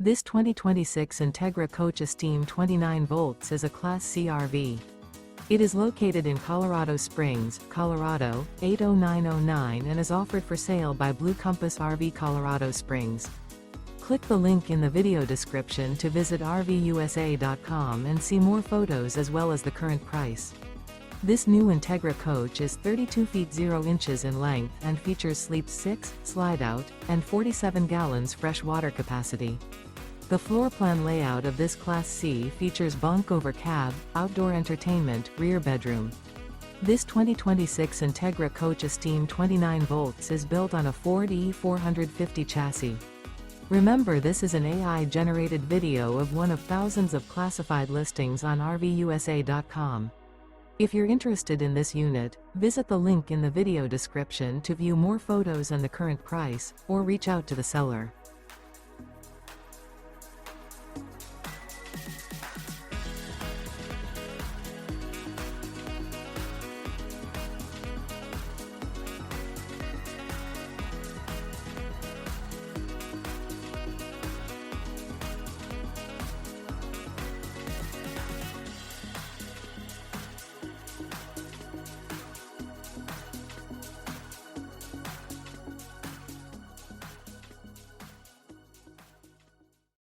This 2026 Entegra Coach Esteem 29V is a Class C RV. It is located in Colorado Springs, Colorado, 80909 and is offered for sale by Blue Compass RV Colorado Springs. Click the link in the video description to visit RVUSA.com and see more photos as well as the current price. This new Entegra Coach is 32 feet 0 inches in length and features Sleep 6, Slideout, and 47 gallons fresh water capacity. The floor plan layout of this Class C features bunk over cab, outdoor entertainment, rear bedroom. This 2026 Entegra Coach Esteem 29V is built on a Ford E450 chassis. Remember, this is an AI-generated video of one of thousands of classified listings on RVUSA.com. If you're interested in this unit, visit the link in the video description to view more photos and the current price, or reach out to the seller.